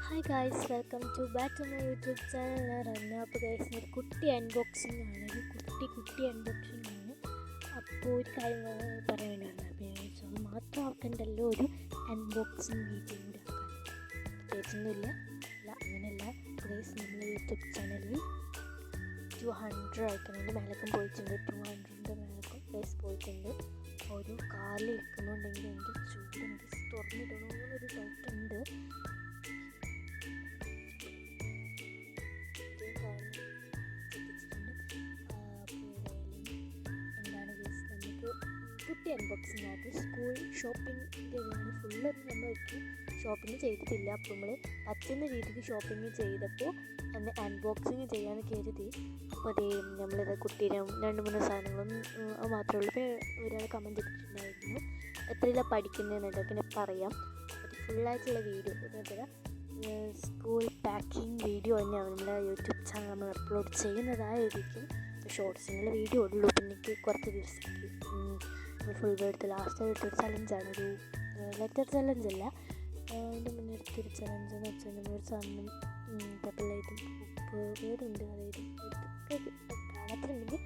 Hi guys, welcome back to my YouTube channel. റന്ന. അപ്പോൾ guys, ഒരു കുട്ടി അൺബോക്സിംഗ് ആണ്. കുട്ടി അൺബോക്സിംഗ് ആണ്. അപ്പോൾ ഒരു കാര്യം പറയാൻ വേണ്ടി വന്നത്. അപ്പോൾ ഞാൻ വിചാരിച്ചു അത് മാത്രം ആക്കണ്ടല്ലോ, ഒരു അൺബോക്സിങ് വീഡിയോ കൂടി ആക്കാൻ. പ്രത്യേകിച്ചൊന്നുമില്ല, അങ്ങനെയല്ല ഗൈസ്. നമ്മുടെ യൂട്യൂബ് ചാനലിൽ 200 ആയിക്കണതിൻ്റെ മേലക്കും പോയിട്ടുണ്ട്. 200ൻ്റെ മേലക്കും ഗൈസ് പോയിട്ടുണ്ട്. ഒരു കാലിൽ ഇരിക്കുന്നുണ്ടെങ്കിൽ എനിക്ക് ചൂട് എനിക്ക് തുറന്നിടണമെന്നൊരു ഡൗട്ടുണ്ട്. കുട്ടി അൺബോക്സിംഗ് ആയിട്ട് സ്കൂൾ ഷോപ്പിങ്ങിൻ്റെതാണ്. ഫുള്ളൊന്നും നമ്മൾ ഷോപ്പിംഗ് ചെയ്തിട്ടില്ല. അപ്പോൾ നമ്മൾ പറ്റുന്ന രീതിക്ക് ഷോപ്പിംഗ് ചെയ്തപ്പോൾ അന്ന് അൺബോക്സിങ് ചെയ്യാമെന്ന് കരുതി. അപ്പോൾ അതേ നമ്മളിത് കുട്ടീനെ 2-3 സാധനങ്ങളും മാത്രമേ ഉള്ളൂ. ഇപ്പോൾ ഒരാൾ കമൻറ്റ് ഇട്ടിട്ടുണ്ടായിരുന്നു എത്രയിലാണ് പഠിക്കുന്നതെന്നുണ്ട്, പിന്നെ പറയാം. അത് ഫുള്ളായിട്ടുള്ള വീഡിയോ ഇതേപോലെ സ്കൂൾ പാക്കിംഗ് വീഡിയോ തന്നെയാണ് നമ്മുടെ യൂട്യൂബ് ചാനൽ നമ്മൾ അപ്ലോഡ് ചെയ്യുന്നതായിരിക്കും. ഷോർട്സിനുള്ള വീഡിയോ ഉള്ളൂ. പിന്നെ എനിക്ക് കുറച്ച് ദിവസത്തേക്ക് ഫുൾ എടുത്ത് ലാസ്റ്റ് എടുത്തൊരു ചലഞ്ചാണ്. ഒരു ലെറ്റർ ചലഞ്ചല്ല, അതിൻ്റെ മുന്നേ എടുത്തൊരു ചലഞ്ചെന്ന് വെച്ചാൽ നമ്മളൊരു സാധനം പേപ്പറിലായിട്ടും വേറുണ്ട്. അതായത് കാണാത്തുണ്ടെങ്കിൽ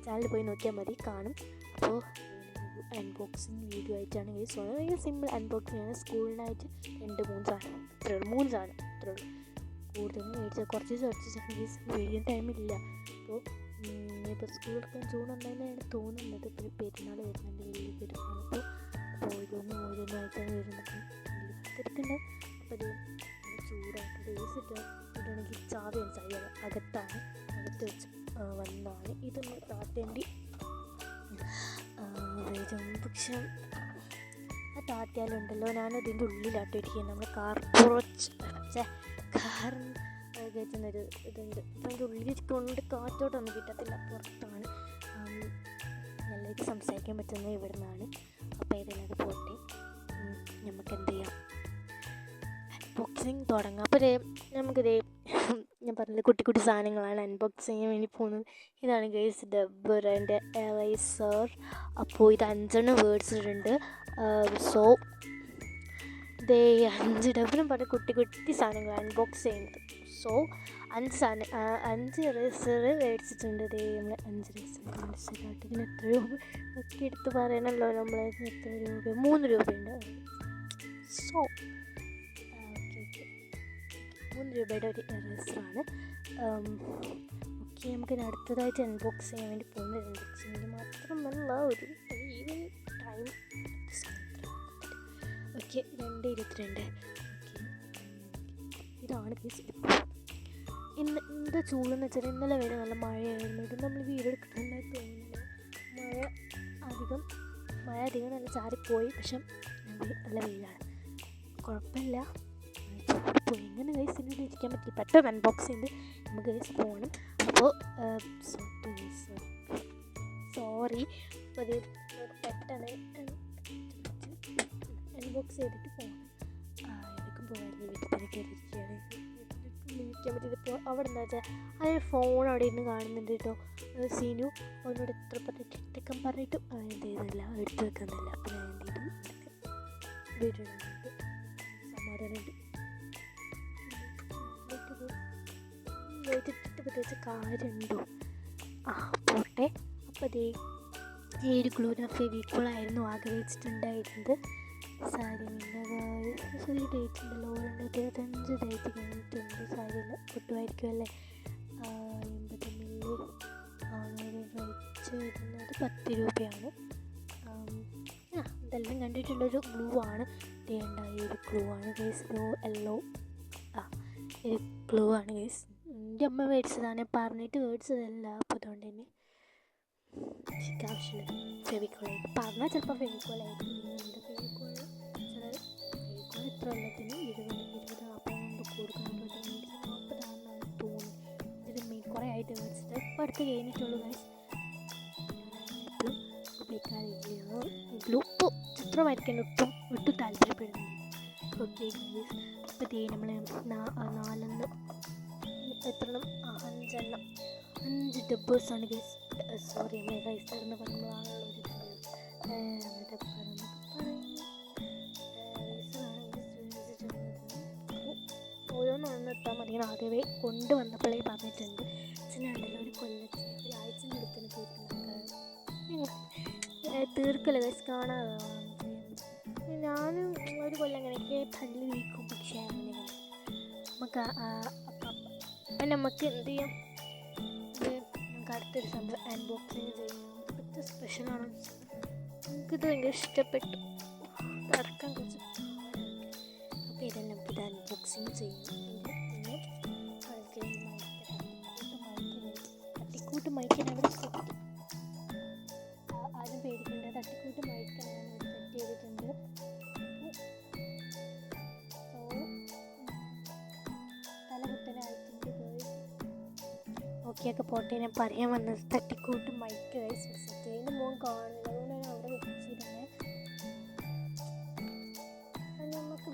ചാനൽ പോയി നോക്കിയാൽ മതി, കാണും. അപ്പോൾ അൺബോക്സിങ് വീഡിയോ ആയിട്ടാണ് ഈ വളരെ സിമ്പിൾ അൺബോക്സിങ് ആണ്. സ്കൂളിനായിട്ട് 2-3 സാധനം, മൂന്ന് സാധനം അത്രേ ഉള്ളൂ. കൂടുതലും മേടിച്ചാൽ കുറച്ച് വീഡിയോ ടൈമില്ല. അപ്പോൾ ഇപ്പോൾ സ്കൂൾ എടുക്കാൻ ജൂൺ 1 തോന്നുന്നത്. പിന്നെ പെരുന്നാൾ വരുന്നുണ്ട്, വലിയ പെരുന്നാൾ. അപ്പോൾ ഓരോന്നായിട്ടാണ് വരുന്നത്. എടുക്കണ്ട. അപ്പോൾ അത് ചൂടായിട്ട് ഇടാണെങ്കിൽ ചാവയാണ് ചായ അകത്ത് വെച്ച് വന്നതാണ്. ഇതൊന്ന് താത്തേണ്ടി വരും. പക്ഷെ ആ താത്തിയാലുണ്ടല്ലോ, ഞാനതിൻ്റെ ഉള്ളിലാട്ടിരിക്കുക. നമ്മൾ കയറ്റുന്നൊരു ഇതുണ്ട്. അപ്പം അതിൻ്റെ ഉള്ളിൽ കൊണ്ട് കാറ്റോട്ടൊന്നും കിട്ടത്തില്ല, പുറത്താണ്. നല്ലതായിട്ട് സംസാരിക്കാൻ പറ്റുന്നത് ഇവിടെ നിന്നാണ്. അപ്പോൾ ഏതെങ്കിലും അത് പോട്ടെ, നമുക്ക് എന്ത് ചെയ്യാം, അൺബോക്സിങ് തുടങ്ങാം. അപ്പോൾ നമുക്കിതേ ഞാൻ പറഞ്ഞത് കുട്ടി സാധനങ്ങളാണ് അൺബോക്സ് ചെയ്യാൻ വേണ്ടി പോകുന്നത്. ഇതാണ് ഗൈസ് ഡബ്ബറിൻ്റെ എറൈസർ. അപ്പോൾ ഇത് 5 വേർഡ്സിലുണ്ട്. സോ ഇതേ 5 ഡബ്ബറും പറഞ്ഞ കുട്ടി സാധനങ്ങൾ അൺബോക്സ് ചെയ്യുന്നത്. സോ 5 എറൈസർ മേടിച്ചിട്ടുണ്ട്. ഇതേ നമ്മൾ 5 എറൈസർ മേടിച്ചിട്ടായിട്ട് ഇതിന് എത്ര രൂപ ഒക്കെ എടുത്ത് പറയണമല്ലോ. നമ്മൾ എത്ര രൂപ, 3 രൂപയുണ്ട്. സോ 3 രൂപയുടെ ഒരു എറൈസറാണ്. ഓക്കെ, നമുക്കിനി അടുത്തതായിട്ട് അൺബോക്സ് ചെയ്യാൻ വേണ്ടി പോകുന്നത്. അൺബോക്സിങ്ങിന് മാത്രമല്ല, ഒരു ഈവൻ ടൈം. ഓക്കെ, 2:22. ഓക്കെ, ഇതാണ് കേസ്. എന്താ ചൂടെന്ന് വെച്ചാൽ ഇന്നലെ വരെ നല്ല മഴയായിരുന്നു. ഇത് നമ്മൾ വീഡിയോ എടുക്കുന്നുണ്ടായി തോന്നുന്നില്ല. മഴ അധികം നല്ല ചാരിപ്പോയി. പക്ഷെ നല്ല വെയിലാണ്, കുഴപ്പമില്ല. പോയി എങ്ങനെ ഗൈസ് ഇതിൽ ഇരിക്കാൻ പറ്റില്ല. പെട്ടെന്ന് അൺബോക്സ് ചെയ്ത് നമുക്ക് ഗൈസ് പോകണം. അപ്പോൾ സോറി. അപ്പോൾ അത് പെട്ടെന്ന് അൺബോക്സ് ചെയ്തിട്ട് പോകണം. എനിക്കും പോകാറില്ല, വീട്ടിൽ തന്നെ കയറിയിരിക്കുകയാണ്. വിളിക്കാൻ പറ്റിയത്. ഇപ്പോൾ അവിടെ എന്താ വെച്ചാൽ അതിന് ഫോൺ അവിടെ ഇരുന്ന് കാണുന്നുണ്ട് കേട്ടോ. സീനു അവനോട് എത്ര പറഞ്ഞിട്ട് എടുത്തേക്കാൻ പറഞ്ഞിട്ടും എന്ത് ചെയ്യുന്നില്ല, എടുത്തു വെക്കുന്നില്ല. അപ്പോൾ ഞാൻ എന്ത് ചെയ്തു, വീഡിയോ ഇടാനുണ്ട്, സമാധാനമുണ്ട്. ഇട്ടിട്ട് പ്രത്യേകിച്ച് കാര്യമുണ്ടോ? പോട്ടെ. അപ്പോൾ അതേ ഈ ഒരു ഗ്ലൂന ഫെവിക്കോളായിരുന്നു ആഗ്രഹിച്ചിട്ടുണ്ടായിരുന്നത്. സാരിമില്ല, ചെറിയ ഡേറ്റ് ഉണ്ടല്ലോ, 2025 ഡേറ്റ് കഴിഞ്ഞിട്ടുണ്ട്. സാരിയില്ല, പൊട്ടുമായിരിക്കും അല്ലേ. 80 മില്ലി ആണ് റേറ്റ് വരുന്നത്. 10 രൂപയാണ്. ഇതെല്ലാം കണ്ടിട്ടുള്ളൊരു ഗ്ലൂ ആണ്. വേണ്ട, ഈ ഒരു ഗ്ലൂ ആണ് ഗൈസ്. യെല്ലോ ഒരു ഗ്ലൂ ആണ് ഗൈസ്. എൻ്റെ അമ്മ മേടിച്ചതാണ്, പറഞ്ഞിട്ട് മേടിച്ചതല്ല. അപ്പോൾ അതുകൊണ്ട് തന്നെ എനിക്ക് ആവശ്യമില്ല. ഫെവിക്കോളായിട്ട് പറഞ്ഞാൽ ചിലപ്പോൾ ഫെവിക്കോളായിരിക്കും. എൻ്റെ ഫെവിക്കോൾ എത്ര കൊല്ലത്തിന് 20-40 കൊടുക്കാനായിട്ട് 40 തോന്നുന്നു. ഇത് കുറേ ആയിട്ട് മേടിച്ചിട്ട് ഇപ്പോൾ അടുത്ത് കഴിഞ്ഞിട്ടുള്ളൂ ഗൈസ്. എപ്പോഴും ഉപയോഗിക്കാറില്ല ഗ്ലൂ. ഇപ്പോൾ ചിത്രം വരയ്ക്കാൻ ഒട്ടും താല്പര്യപ്പെടുന്നു. ഓക്കെ ഗൈസ്, അപ്പോൾ ഇതേ നമ്മൾ 5 ഡബ്ബേഴ്സാണ് ഗൈസ്. സോറി അമ്മ ഗൈസ് എന്ന് പറയുമ്പോൾ പെട്ടെന്ന് ഇട്ടാൽ മതി ആദ്യമേ കൊണ്ടുവന്നപ്പോഴേ പറഞ്ഞിട്ടുണ്ട്. അച്ഛനാണല്ലോ ഒരു കൊല്ലത്തിന് ഒരാഴ്ച തീർക്കല് ഗൈസ് കാണാതെ ഞാനും ഒരു കൊല്ലം കണക്കെ തല്ലി വീക്കും. പക്ഷേ അങ്ങനെ നമുക്ക് നമുക്ക് എന്ത് ചെയ്യാം, നമുക്ക് അടുത്തൊരു സംഭവം അൺബോക്സിങ് ചെയ്യാം. ഇപ്പോഴത്തെ സ്പെഷ്യലാണ്, നമുക്കിത് ഭയങ്കര ഇഷ്ടപ്പെട്ടു. ഇറക്കാൻ കുറച്ച് അപ്പോൾ ഇതെല്ലാം നമുക്കിത് അൺബോക്സിങ് ചെയ്യും. പിന്നെ തട്ടിക്കൂട്ട് മൈക്കിന് അവിടെ സെറ്റ്, ആരും പേടിക്കേണ്ട, തട്ടിക്കൂട്ട് മൈക്കാണ് ഇവിടെ സെറ്റ് ചെയ്തിട്ടുണ്ട്. ഓക്കെയൊക്കെ പോട്ടെ, ഞാൻ പറയാൻ വന്നത് തട്ടിക്കൂട്ട് മൈക്ക് ഗൈസ് സെറ്റ് ചെയ്യുന്ന മോൻ കാണുന്നത്, അതുകൊണ്ട് ഞാൻ അവിടെ വെച്ചിരുന്നത്. നമുക്ക്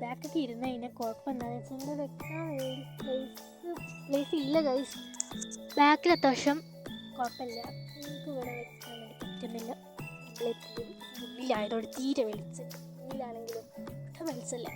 ബാക്കൊക്കെ ഇരുന്ന് കഴിഞ്ഞാൽ കുഴപ്പം എന്താണെന്ന് വെച്ചാൽ ഇവിടെ വെക്കാൻ വേണ്ടി പ്ലേസ് ഇല്ല ഗൈസ്. ബാക്കിൽ അത്യാവശ്യം കുഴപ്പമില്ല, നമുക്ക് ഇവിടെ വെക്കാൻ വേണ്ടി പറ്റുന്നില്ല. ഉള്ളിലായതോടെ തീരെ വെളിച്ചം, ഉള്ളിലാണെങ്കിലും വെളിച്ചല്ല.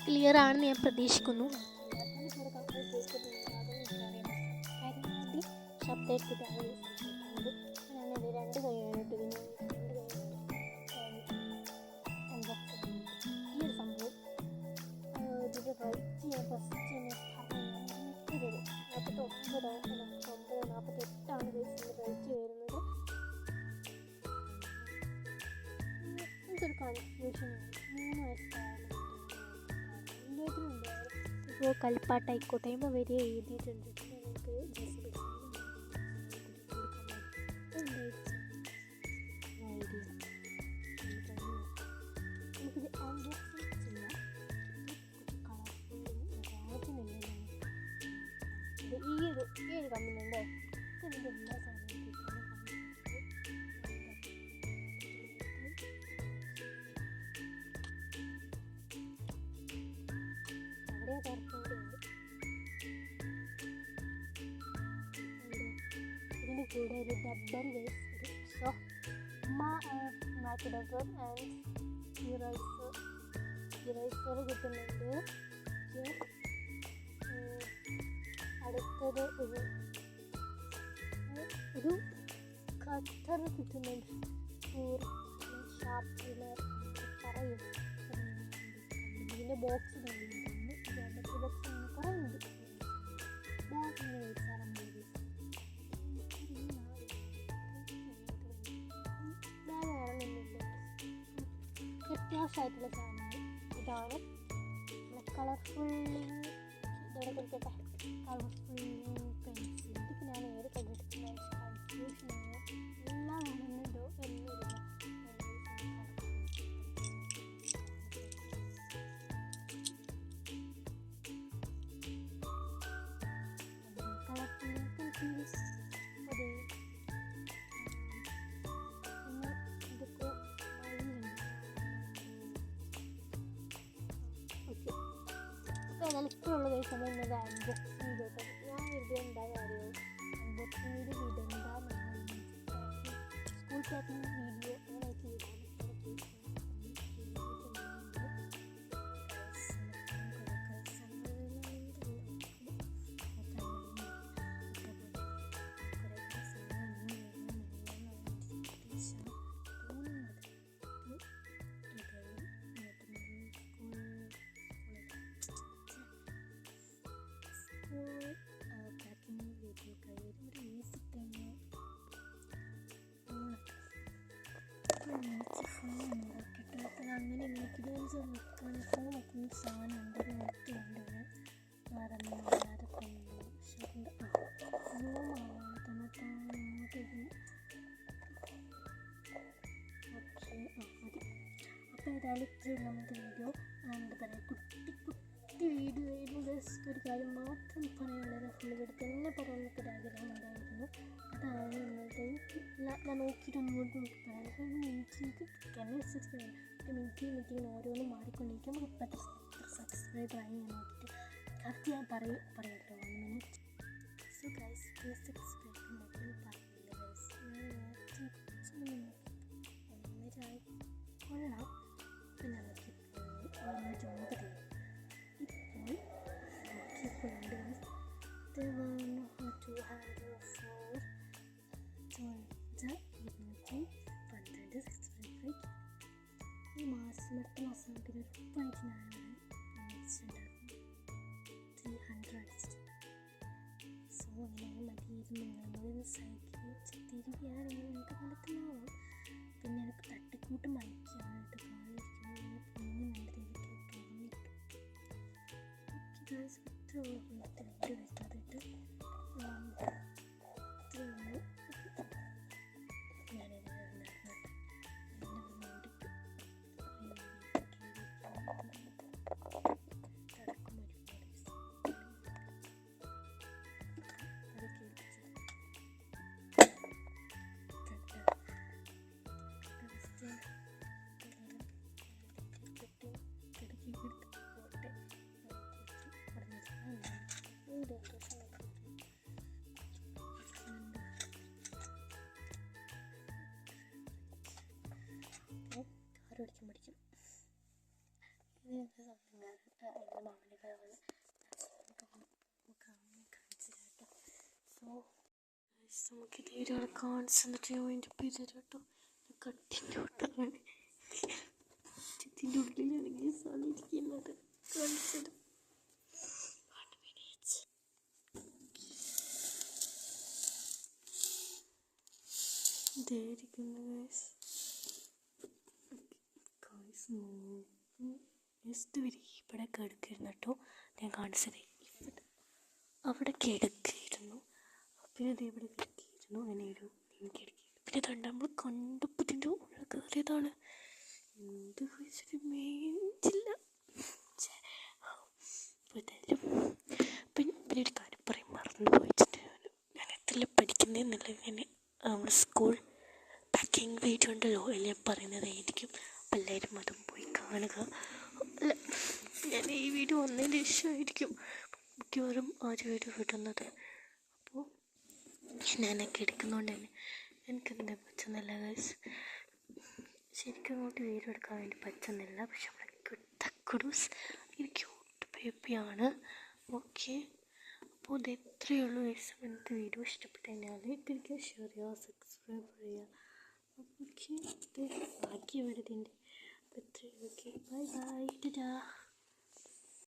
ക്ലിയർ ആണെന്ന് ഞാൻ പ്രതീക്ഷിക്കുന്നു. ശബ്ദത്തിട്ടാണ് ഞാനത് 2 കൈയായിട്ട് ഈ ഒരു സംഭവം ഇതിൻ്റെ റൈറ്റ് ഞാൻ ഫസ്റ്റ് തന്നെ പറഞ്ഞു 48ആണ് ദിവസത്തിൻ്റെ റൈറ്റ് വരുന്നത്. എനിക്കൊരു കൺഫ്യൂഷൻ 3 വയസ്സായാലും ഇപ്പോൾ കളിപ്പാട്ടായിക്കോട്ടെ ടൈം വരെ എഴുതിയിട്ടുണ്ട്. നമുക്ക് നമുക്കിത് അൺബോക്സിങ് ചെയ്യാം. ഈ ഒരു കമ്പനിയുണ്ട്, ഇതിൻ്റെ എല്ലാ സാധനവും അവിടെ തുറക്കേണ്ടതുണ്ട്. ഇതിൻ്റെ കൂടെ ഒരു rubber waste, so mat rubber and eraser കിട്ടുന്നുണ്ട്. അടുത്തത് ഒരു കട്ടർ കിട്ടുന്നുണ്ട്. ഷാർപ്പനർ പറയും. ഇതിൻ്റെ ബോക്സ് കണ്ടിട്ടുണ്ട്, ജോമെട്രി ബോക്സ് പറയുന്നുണ്ട്. ബാഗിങ്ങനെ വെച്ചാറുണ്ട്. ബാഗ് വേണമെന്നില്ല, വ്യത്യാസമായിട്ടുള്ള സാധനമാണ്. ഇതാണ് കളർഫുൾ, ഇതോടെ കൊടുക്കട്ടെ, കളർഫുൾ പെൻസിൽ. ഇതിപ്പോൾ ഞാൻ ഏത് കണ്ടിട്ടുള്ള കൺഫ്യൂഷനാണ്. എല്ലാം വേണമെന്നുണ്ടോ എന്നില്ല. കളർഫുൾ പെൻസിൽസ് അതെ. ഇതൊക്കെ ഓക്കെ. അപ്പോൾ ഏതായാലും ഇപ്പോഴുള്ള ദിവസം ഇന്നത് അൺബോക്സിങ് ചെയ്തോട്ടെ. ഞാൻ ഇത് എന്താ കാര്യം അൺബോക്സിങ് ചെയ്ത് വിടണ്ടെന്നാണ് സ്കൂൾ പാക്കിങ് വീഡിയോ അങ്ങനെ ചെയ്താൽ അങ്ങനെ എനിക്ക് വെക്കാൻ ഫോൺ വെക്കുന്ന സാധനം ഉണ്ട്, അത് നോക്കിയുണ്ട് ഞാൻ മറന്നാതെ കൊണ്ടു. പക്ഷേ ഓക്കെ മതി. അപ്പോൾ ഏതായാലും ഇത്രയും നമ്മുടെ വീഡിയോ. എന്താ പറയുക, കുട്ടി വീഡിയോ ആയിരുന്നു. ജസ്റ്റ് ഒരു കാര്യം മാത്രം പറയാനുള്ളത്, ഫുൾ വീഡിയോ തന്നെ പറയാനൊക്കെ ഒരു ആഗ്രഹം ഉണ്ടായിരുന്നു. അതാണ് ഇന്നത്തെ ഞാൻ നോക്കിയിട്ട് ഒന്നുകൊണ്ട് നമുക്ക് പറയാം. മിനിറ്റിലേക്ക് അനുസരിച്ച് മീറ്റിങ്ങിന് ഓരോന്നും മാറിക്കൊണ്ടിരിക്കും. നമുക്ക് ഇപ്പോഴത്തെ സബ്സ്ക്രൈബർ ആയി ഞാൻ നോക്കിയിട്ട് കറക്റ്റ് ഞാൻ പറയട്ടോ 1 minute. So guys please subscribe പറഞ്ഞില്ല ഗൈസ്. ഞാൻ നേരത്തെ കൊള്ളാം. പിന്നെ നമുക്ക് 1 മിനിറ്റ് ഈ മാസം അടുത്ത മാസം നമുക്കിത് ഉറപ്പായിട്ട് ഞാൻ അടിച്ചിട്ടുണ്ടായിരുന്നു 300 അടിച്ചിട്ട്. സോ അങ്ങനെ മതിയിരുന്നു നിങ്ങളൊന്ന് സഹിച്ച് തിരികെയാണെങ്കിൽ നമുക്ക് മനസ്സിലാവാം. പിന്നെ എനിക്ക് തട്ടിക്കൂട്ട് മയക്കാണ് കേട്ടോ കാണിയിരിക്കുന്നത്. പിന്നെ നല്ല രീതിക്ക് തോന്നിയിട്ടു ഇത്ര വീട്ടിൽ വെക്കാതിട്ട് ഇത്രയുള്ളൂ. പഠിക്കും ഇതിനൊക്കെ എൻ്റെ മാമൻ്റെ കാര്യം സോ നമുക്കിത് ഒരാൾ കാണിച്ചിട്ട് അതിൻ്റെ പേര് കേട്ടോ കട്ടിൻ്റെ ഒട്ടാണ് ഇതിൻ്റെ ഉള്ളിലാണെങ്കിൽ സാധിക്കുന്നത് കാണിച്ചത്. ഇതായിരിക്കുന്നു ഇവിടെ കിടക്കിയിരുന്നു കേട്ടോ. ഞാൻ കാണിച്ചത് അവിടെ കിടക്കിയിരുന്നു. പിന്നെ ഇത് ഇവിടെ കിടക്കിയിരുന്നു. അങ്ങനെ ഒരു കിടക്കി. പിന്നെ ഇതുണ്ട് നമ്മൾ കണ്ടപ്പോൾ ഇതിൻ്റെ ഉള്ളിൽ കയറിയതാണ്. എന്ത് കഴിച്ചിട്ട് മേടിച്ചില്ല. പിന്നെ ഒരു കാര്യം പറയും മറന്നു പോയിച്ചിട്ട് ഞാൻ എത്രല്ല പഠിക്കുന്നതെന്നില്ല. ഇങ്ങനെ നമ്മുടെ സ്കൂൾ പാക്കിങ് വീഡിയോ ഉണ്ടല്ലോ എല്ലാം പറയുന്നതായിരിക്കും. അപ്പം എല്ലാവരും അതും പോയി കാണുക. അല്ല ഞാൻ ഈ വീഡിയോ വന്നതിന് ശേഷമായിരിക്കും മിക്കവാറും ആ വീഡിയോ വിടുന്നത്. അപ്പോൾ ഞാനൊക്കെ എടുക്കുന്നതുകൊണ്ട് തന്നെ എനിക്കെന്താ പറ്റുന്നില്ല ഗൈസ്. ശരിക്കും അങ്ങോട്ട് വീഡിയോ എടുക്കാൻ വേണ്ടി പറ്റുന്നില്ല. പക്ഷെ നമ്മളെ തക്കുടൂസ് ഒരു ക്യൂട്ട് ബേബിയാണ്. ഓക്കെ അപ്പോൾ ഇത് എത്രയേ ഉള്ളൂ ഗൈസ്. ഇന്നത്തെ വീഡിയോ ഇഷ്ടപ്പെട്ട് കഴിഞ്ഞാൽ ലൈക്ക് ചെയ്യുക, ഷെയർ ചെയ്യുക, സബ്സ്ക്രൈബ് ചെയ്യുക. ഓക്കെ ബാക്കി ഇവിടെ ഇതിൻ്റെ അപ്പോൾ ഇത്രയും. Okay bye bye Tata.